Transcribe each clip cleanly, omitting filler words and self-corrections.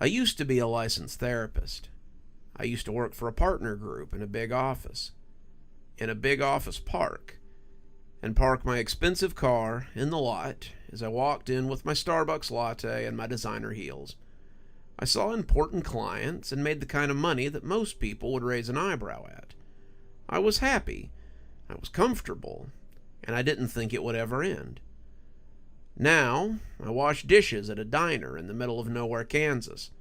I used to be a licensed therapist. I used to work for a partner group in a big office park, and park my expensive car in the lot as I walked in with my Starbucks latte and my designer heels. I saw important clients and made the kind of money that most people would raise an eyebrow at. I was happy, I was comfortable, and I didn't think it would ever end. Now, I wash dishes at a diner in the middle of nowhere, Kansas.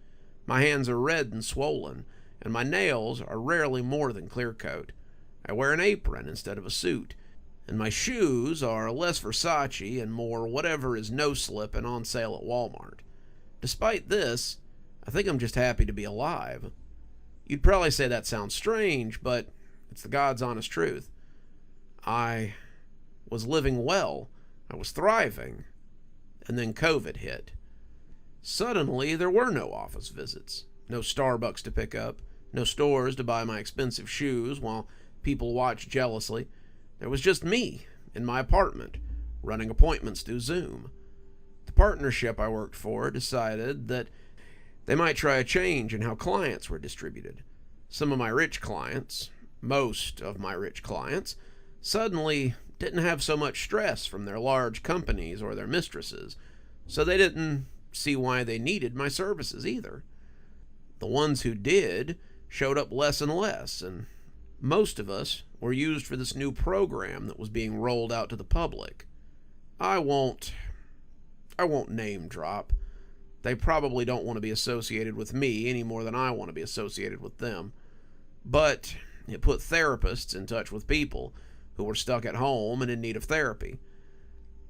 My hands are red and swollen, and my nails are rarely more than clear coat. I wear an apron instead of a suit, and my shoes are less Versace and more whatever is no-slip and on sale at Walmart. Despite this, I think I'm just happy to be alive. You'd probably say that sounds strange, but it's the God's honest truth. I was living well. I was thriving. And then COVID hit. Suddenly, there were no office visits, no Starbucks to pick up, no stores to buy my expensive shoes while people watched jealously. There was just me in my apartment, running appointments through Zoom. The partnership I worked for decided that they might try a change in how clients were distributed. Some of my rich clients, most of my rich clients, suddenly didn't have so much stress from their large companies or their mistresses, so they didn't see why they needed my services either. The ones who did showed up less and less, and most of us were used for this new program that was being rolled out to the public. I won't name drop. They probably don't want to be associated with me any more than I want to be associated with them. But it put therapists in touch with people who were stuck at home and in need of therapy.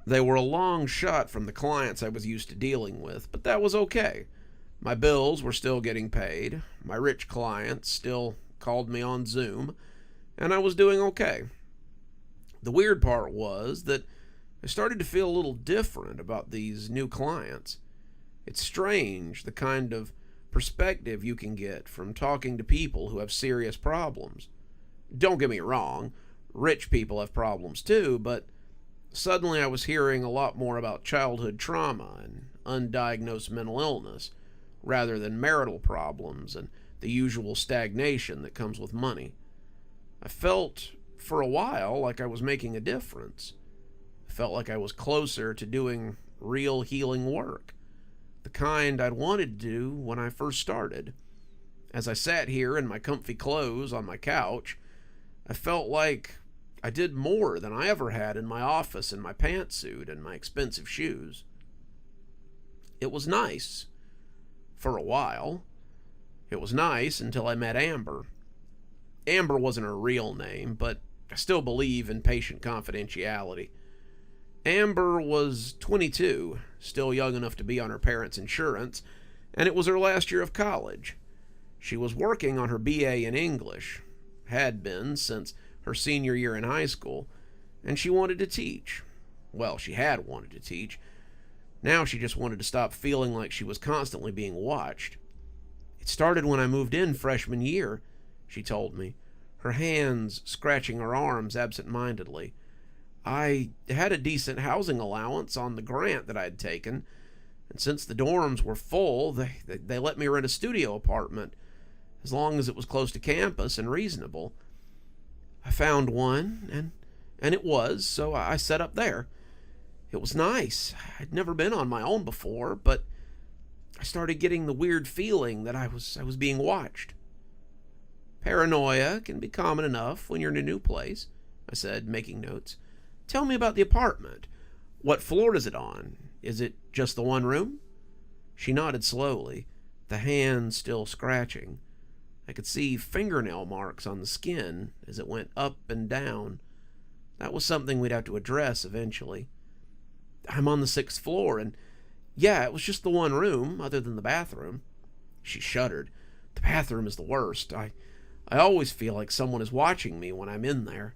They were a long shot from the clients I was used to dealing with, but that was okay. My bills were still getting paid, my rich clients still called me on Zoom, and I was doing okay. The weird part was that I started to feel a little different about these new clients. It's strange the kind of perspective you can get from talking to people who have serious problems. Don't get me wrong, rich people have problems too, but suddenly I was hearing a lot more about childhood trauma and undiagnosed mental illness, rather than marital problems and the usual stagnation that comes with money. I felt, for a while, like I was making a difference. I felt like I was closer to doing real healing work, the kind I'd wanted to do when I first started. As I sat here in my comfy clothes on my couch, I felt like I did more than I ever had in my office in my pantsuit and my expensive shoes. It was nice. For a while. It was nice until I met Amber. Amber wasn't her real name, but I still believe in patient confidentiality. Amber was 22, still young enough to be on her parents' insurance, and it was her last year of college. She was working on her BA in English, had been since her senior year in high school, and she wanted to teach. Well, she had wanted to teach. Now she just wanted to stop feeling like she was constantly being watched. It started when I moved in freshman year, she told me, her hands scratching her arms absent-mindedly. I had a decent housing allowance on the grant that I had taken, and since the dorms were full, they let me rent a studio apartment, as long as it was close to campus and reasonable. I found one, and it was, so I set up there. It was nice. I'd never been on my own before, but I started getting the weird feeling that I was being watched. Paranoia can be common enough when you're in a new place, I said, making notes. Tell me about the apartment. What floor is it on? Is it just the one room? She nodded slowly, the hand still scratching. I could see fingernail marks on the skin as it went up and down. That was something we'd have to address eventually. I'm on the 6th floor, and yeah, it was just the one room, other than the bathroom. She shuddered. The bathroom is the worst. I always feel like someone is watching me when I'm in there.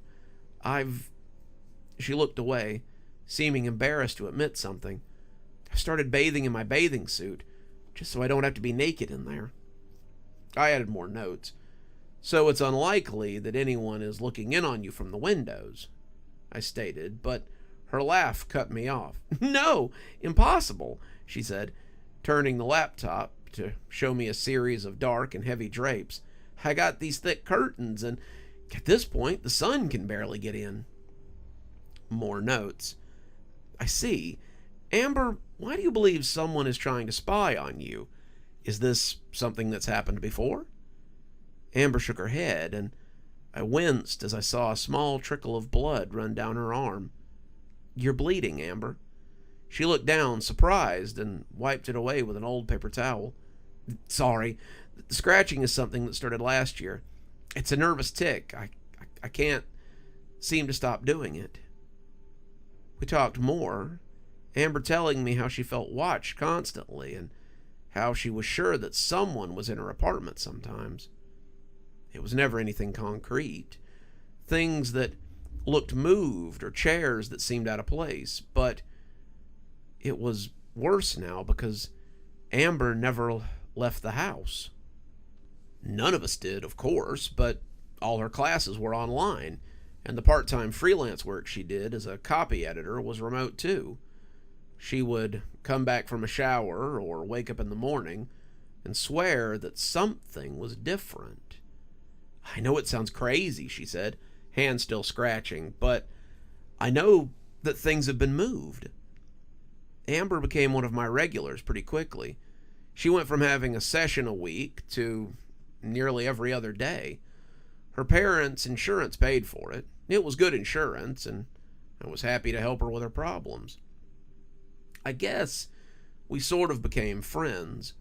She looked away, seeming embarrassed to admit something. I started bathing in my bathing suit, just so I don't have to be naked in there. I added more notes. So it's unlikely that anyone is looking in on you from the windows, I stated, but her laugh cut me off. No, impossible, she said, turning the laptop to show me a series of dark and heavy drapes. I got these thick curtains, and at this point, the sun can barely get in. More notes. I see. Amber, why do you believe someone is trying to spy on you? Is this something that's happened before? Amber shook her head, and I winced as I saw a small trickle of blood run down her arm. You're bleeding, Amber. She looked down, surprised, and wiped it away with an old paper towel. Sorry, the scratching is something that started last year. It's a nervous tick. I can't seem to stop doing it. We talked more, Amber telling me how she felt watched constantly and how she was sure that someone was in her apartment sometimes. It was never anything concrete. Things that looked moved or chairs that seemed out of place, but it was worse now because Amber never left the house. None of us did, of course, but all her classes were online, and the part-time freelance work she did as a copy editor was remote too. She would come back from a shower or wake up in the morning and swear that something was different. I know it sounds crazy, she said, hand still scratching, but I know that things have been moved. Amber became one of my regulars pretty quickly. She went from having a session a week to nearly every other day. Her parents' insurance paid for it. It was good insurance, and I was happy to help her with her problems. I guess we sort of became friends.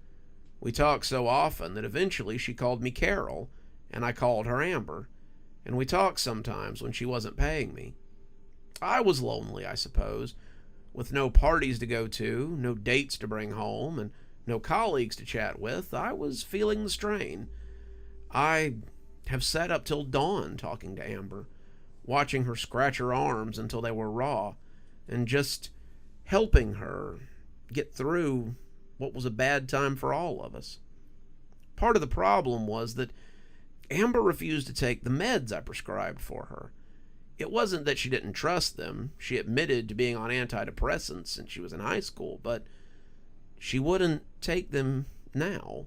We talked so often that eventually she called me Carol, and I called her Amber, and we talked sometimes when she wasn't paying me. I was lonely, I suppose, with no parties to go to, no dates to bring home, and no colleagues to chat with. I was feeling the strain. I have sat up till dawn talking to Amber, watching her scratch her arms until they were raw, and just helping her get through what was a bad time for all of us. Part of the problem was that Amber refused to take the meds I prescribed for her. It wasn't that she didn't trust them. She admitted to being on antidepressants since she was in high school, but she wouldn't take them now.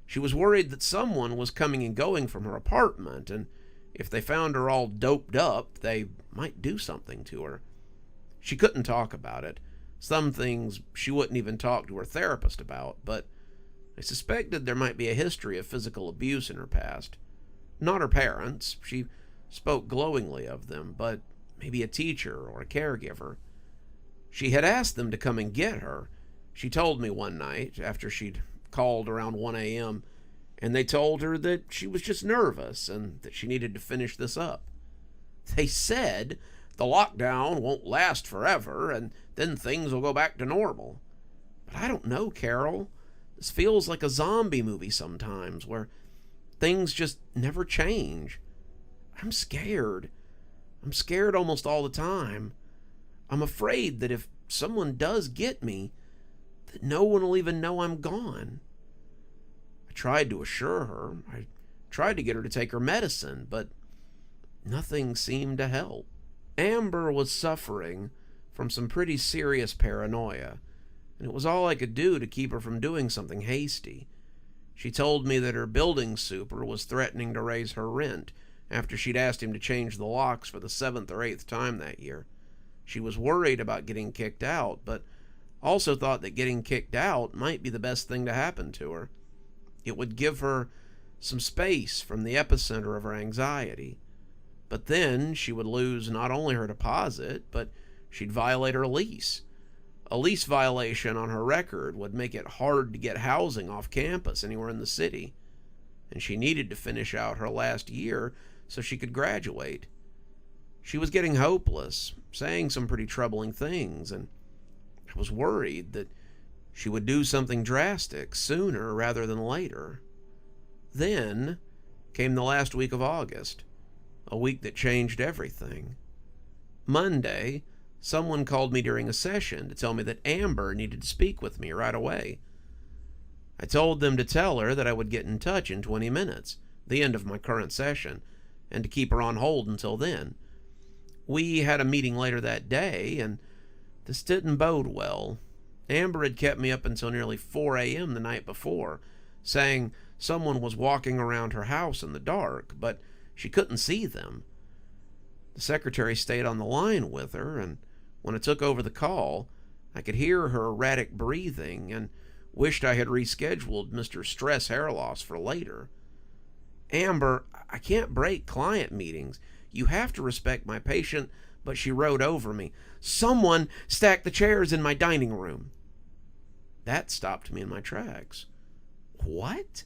She was worried that someone was coming and going from her apartment, and if they found her all doped up, they might do something to her. She couldn't talk about it. Some things she wouldn't even talk to her therapist about, but I suspected there might be a history of physical abuse in her past. Not her parents. She spoke glowingly of them, but maybe a teacher or a caregiver. She had asked them to come and get her. She told me one night, after she'd called around 1 a.m., and they told her that she was just nervous and that she needed to finish this up. They said the lockdown won't last forever, and then things will go back to normal. But I don't know, Carol. This feels like a zombie movie sometimes, where things just never change. I'm scared. I'm scared almost all the time. I'm afraid that if someone does get me, that no one will even know I'm gone. I tried to assure her. I tried to get her to take her medicine, but nothing seemed to help. Amber was suffering from some pretty serious paranoia, and it was all I could do to keep her from doing something hasty. She told me that her building super was threatening to raise her rent after she'd asked him to change the locks for the 7th or 8th time that year. She was worried about getting kicked out, but also thought that getting kicked out might be the best thing to happen to her. It would give her some space from the epicenter of her anxiety. But then she would lose not only her deposit, but she'd violate her lease. A lease violation on her record would make it hard to get housing off campus anywhere in the city. And she needed to finish out her last year so she could graduate. She was getting hopeless, saying some pretty troubling things, and I was worried that she would do something drastic sooner rather than later. Then came the last week of August, a week that changed everything. Monday, someone called me during a session to tell me that Amber needed to speak with me right away. I told them to tell her that I would get in touch in 20 minutes, the end of my current session, and to keep her on hold until then. We had a meeting later that day, and this didn't bode well. Amber had kept me up until nearly 4 a.m. the night before, saying someone was walking around her house in the dark, but she couldn't see them. The secretary stayed on the line with her, and when I took over the call, I could hear her erratic breathing and wished I had rescheduled Mr. Stress Hair Loss for later. Amber, I can't break client meetings. You have to respect my patient, but she rode over me. Someone stacked the chairs in my dining room. That stopped me in my tracks. What?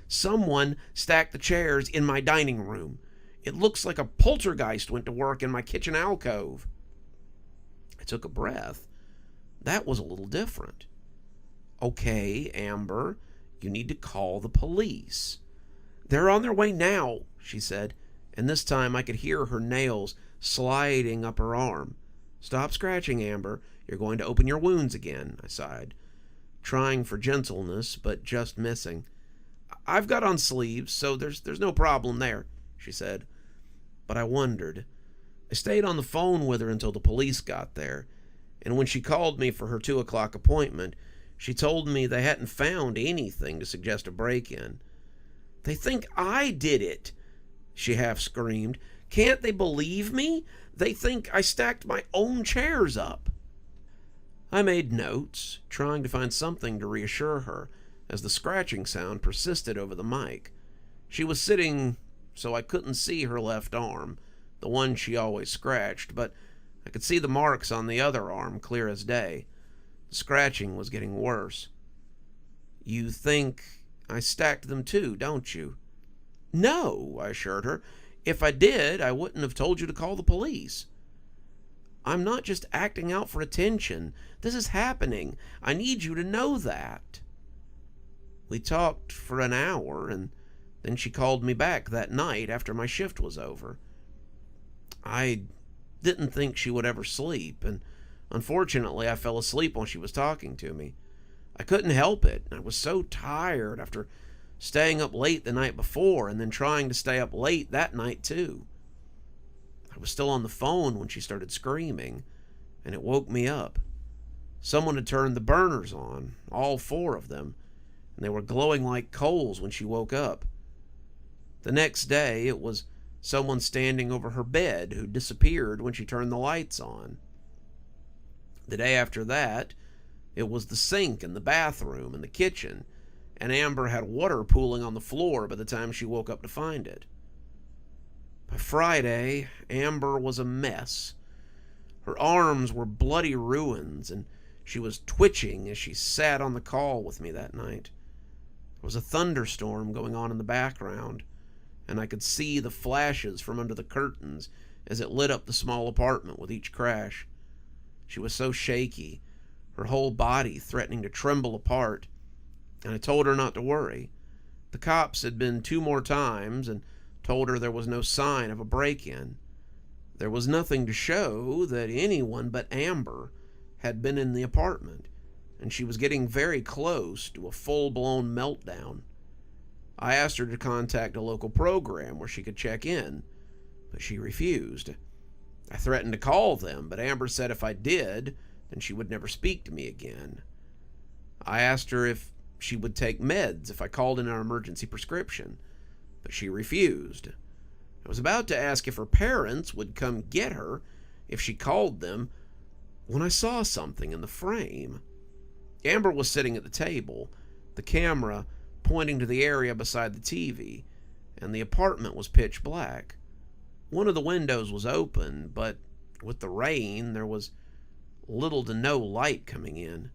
Someone stacked the chairs in my dining room. It looks like a poltergeist went to work in my kitchen alcove. I took a breath. That was a little different. Okay, Amber, you need to call the police. They're on their way now, she said, and this time I could hear her nails sliding up her arm. Stop scratching, Amber. You're going to open your wounds again, I sighed, trying for gentleness, but just missing. I've got on sleeves, so there's no problem there, she said. But I wondered. I stayed on the phone with her until the police got there, and when she called me for her 2 o'clock appointment, she told me they hadn't found anything to suggest a break-in. They think I did it, she half screamed. Can't they believe me? They think I stacked my own chairs up. I made notes, trying to find something to reassure her, as the scratching sound persisted over the mic. She was sitting so I couldn't see her left arm, the one she always scratched, but I could see the marks on the other arm clear as day. The scratching was getting worse. You think I stacked them too, don't you? No, I assured her. If I did, I wouldn't have told you to call the police. I'm not just acting out for attention. This is happening. I need you to know that. We talked for an hour, and then she called me back that night after my shift was over. I didn't think she would ever sleep, and unfortunately I fell asleep while she was talking to me. I couldn't help it. I was so tired after staying up late the night before and then trying to stay up late that night too. I was still on the phone when she started screaming, and it woke me up. Someone had turned the burners on, all 4 of them, and they were glowing like coals when she woke up. The next day, it was someone standing over her bed who disappeared when she turned the lights on. The day after that, it was the sink in the bathroom and the kitchen, and Amber had water pooling on the floor by the time she woke up to find it. By Friday, Amber was a mess. Her arms were bloody ruins, and she was twitching as she sat on the call with me that night. There was a thunderstorm going on in the background, and I could see the flashes from under the curtains as it lit up the small apartment with each crash. She was so shaky, her whole body threatening to tremble apart, and I told her not to worry. The cops had been 2 more times and told her there was no sign of a break-in. There was nothing to show that anyone but Amber had been in the apartment, and she was getting very close to a full-blown meltdown. I asked her to contact a local program where she could check in, but she refused. I threatened to call them, but Amber said if I did, then she would never speak to me again. I asked her if she would take meds if I called in an emergency prescription, but she refused. I was about to ask if her parents would come get her if she called them when I saw something in the frame. Amber was sitting at the table, the camera pointing to the area beside the TV, and the apartment was pitch black. One of the windows was open, but with the rain, there was little to no light coming in.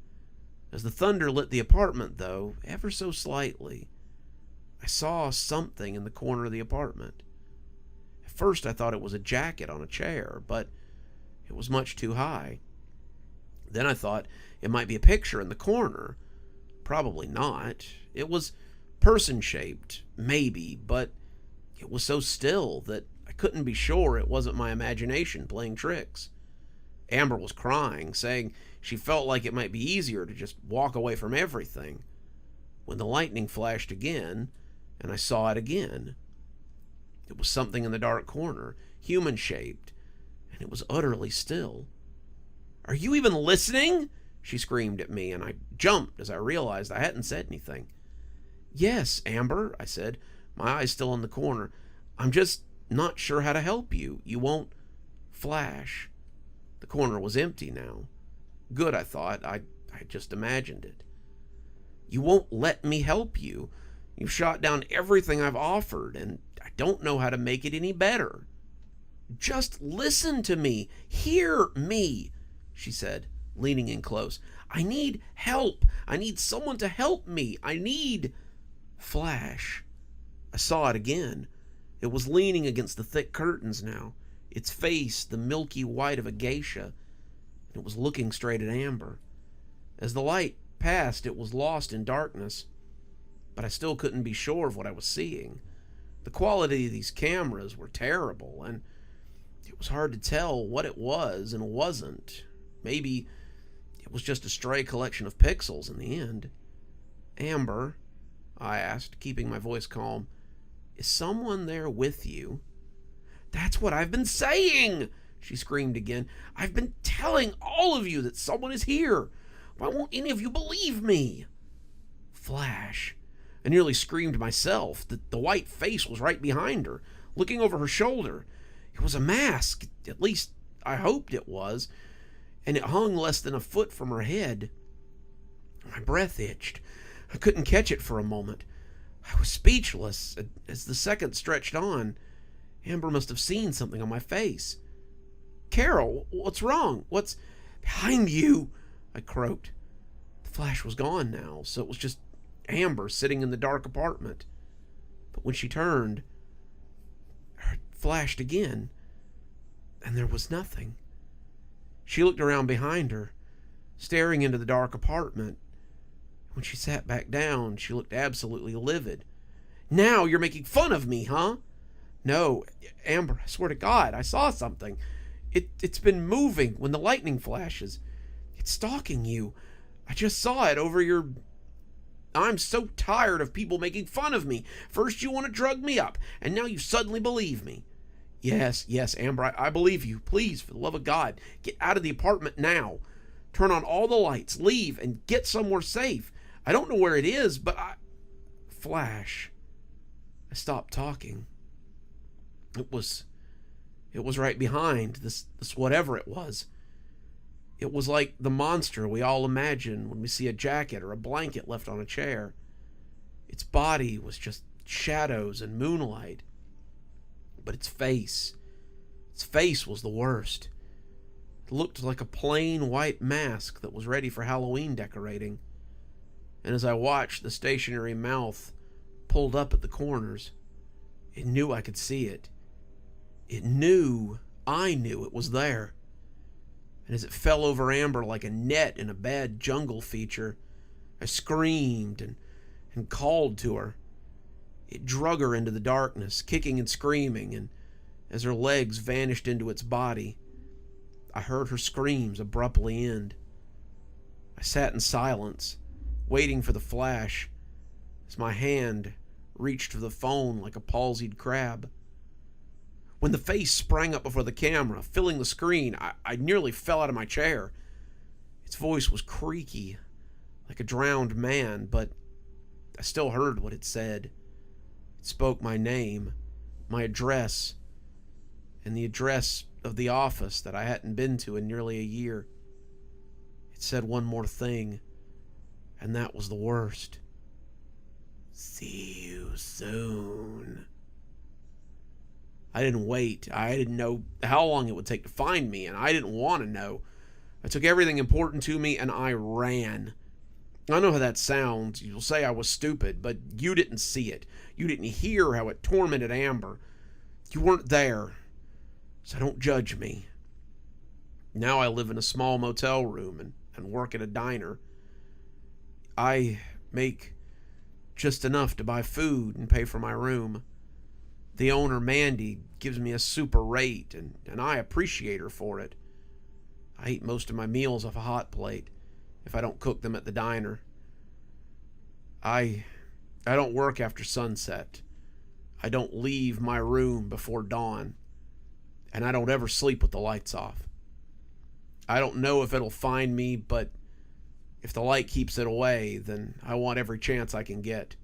As the thunder lit the apartment, though, ever so slightly, I saw something in the corner of the apartment. At first I thought it was a jacket on a chair, but it was much too high. Then I thought it might be a picture in the corner. Probably not. It was person-shaped, maybe, but it was so still that I couldn't be sure it wasn't my imagination playing tricks. Amber was crying, saying she felt like it might be easier to just walk away from everything. When the lightning flashed again, and I saw it again. It was something in the dark corner, human-shaped, and it was utterly still. "Are you even listening?" she screamed at me, and I jumped as I realized I hadn't said anything. Yes, Amber, I said, my eyes still on the corner. I'm just not sure how to help you. You won't flash. The corner was empty now. Good, I thought. I just imagined it. You won't let me help you. You've shot down everything I've offered, and I don't know how to make it any better. Just listen to me. Hear me, she said, leaning in close. I need help. I need someone to help me. I need... Flash. I saw it again. It was leaning against the thick curtains now, its face the milky white of a geisha, and it was looking straight at Amber. As the light passed, it was lost in darkness, but I still couldn't be sure of what I was seeing. The quality of these cameras were terrible, and it was hard to tell what it was and wasn't. Maybe it was just a stray collection of pixels in the end. Amber, I asked, keeping my voice calm, is someone there with you? That's what I've been saying, she screamed again. I've been telling all of you that someone is here. Why won't any of you believe me? Flash. I nearly screamed myself. The white face was right behind her, looking over her shoulder. It was a mask, at least I hoped it was, and it hung less than a foot from her head. My breath itched. I couldn't catch it for a moment. I was speechless. As the seconds stretched on, Amber must have seen something on my face. Carol, what's wrong? What's behind you? I croaked. The flash was gone now, so it was just Amber sitting in the dark apartment. But when she turned, it flashed again, and there was nothing. She looked around behind her, staring into the dark apartment. When she sat back down, she looked absolutely livid. Now you're making fun of me, huh? No, Amber, I swear to God, I saw something. It's been moving when the lightning flashes. It's stalking you. I just saw it over your... I'm so tired of people making fun of me. First you want to drug me up, and now you suddenly believe me. Yes, Amber, I believe you. Please, for the love of God, get out of the apartment now. Turn on all the lights, leave, and get somewhere safe. I don't know where it is, but Flash. I stopped talking. It was right behind, this whatever it was. It was like the monster we all imagine when we see a jacket or a blanket left on a chair. Its body was just shadows and moonlight. But its face was the worst. It looked like a plain white mask that was ready for Halloween decorating. And as I watched the stationary mouth pulled up at the corners, it knew I could see it. It knew I knew it was there. And as it fell over Amber like a net in a bad jungle feature, I screamed and called to her. It drug her into the darkness, kicking and screaming, and as her legs vanished into its body, I heard her screams abruptly end. I sat in silence, waiting for the flash, as my hand reached for the phone like a palsied crab. When the face sprang up before the camera, filling the screen, I nearly fell out of my chair. Its voice was creaky, like a drowned man, but I still heard what it said. It spoke my name, my address, and the address of the office that I hadn't been to in nearly a year. It said one more thing, and that was the worst. See you soon. I didn't wait. I didn't know how long it would take to find me, and I didn't want to know. I took everything important to me, and I ran. I know how that sounds. You'll say I was stupid, but you didn't see it. You didn't hear how it tormented Amber. You weren't there, so don't judge me. Now I live in a small motel room and work at a diner. I make just enough to buy food and pay for my room. The owner, Mandy, gives me a super rate, and I appreciate her for it. I eat most of my meals off a hot plate if I don't cook them at the diner. I don't work after sunset. I don't leave my room before dawn. And I don't ever sleep with the lights off. I don't know if it'll find me, but If the light keeps it away, then I want every chance I can get.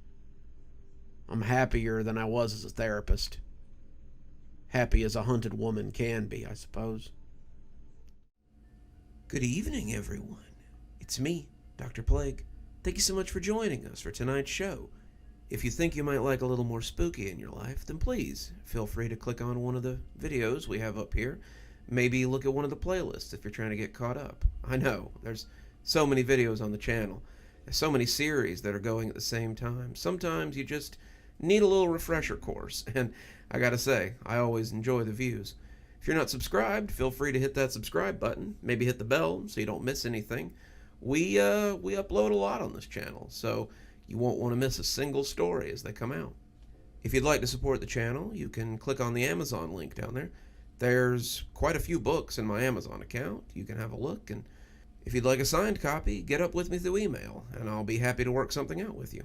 I'm happier than I was as a therapist. Happy as a hunted woman can be, I suppose. Good evening, everyone. It's me, Dr. Plague. Thank you so much for joining us for tonight's show. If you think you might like a little more spooky in your life, then please feel free to click on one of the videos we have up here. Maybe look at one of the playlists if you're trying to get caught up. I know, there's so many videos on the channel. There's so many series that are going at the same time. Sometimes you just need a little refresher course, and I gotta say, I always enjoy the views. If you're not subscribed, feel free to hit that subscribe button. Maybe hit the bell so you don't miss anything. We upload a lot on this channel, so you won't want to miss a single story as they come out. If you'd like to support the channel, you can click on the Amazon link down there. There's quite a few books in my Amazon account. You can have a look, and if you'd like a signed copy, get up with me through email, and I'll be happy to work something out with you.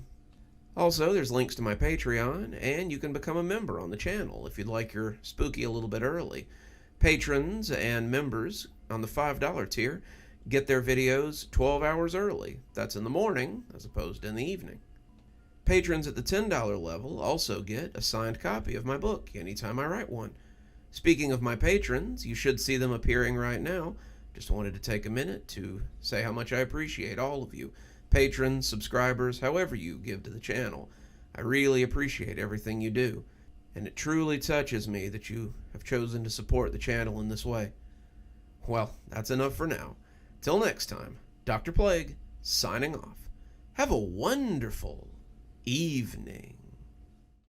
Also, there's links to my Patreon, and you can become a member on the channel if you'd like your spooky a little bit early. Patrons and members on the $5 tier get their videos 12 hours early. That's in the morning as opposed to in the evening. Patrons at the $10 level also get a signed copy of my book anytime I write one. Speaking of my patrons, you should see them appearing right now. Just wanted to take a minute to say how much I appreciate all of you. Patrons, subscribers, however you give to the channel. I really appreciate everything you do, and it truly touches me that you have chosen to support the channel in this way. Well, that's enough for now. Till next time, Dr. Plague, signing off. Have a wonderful evening.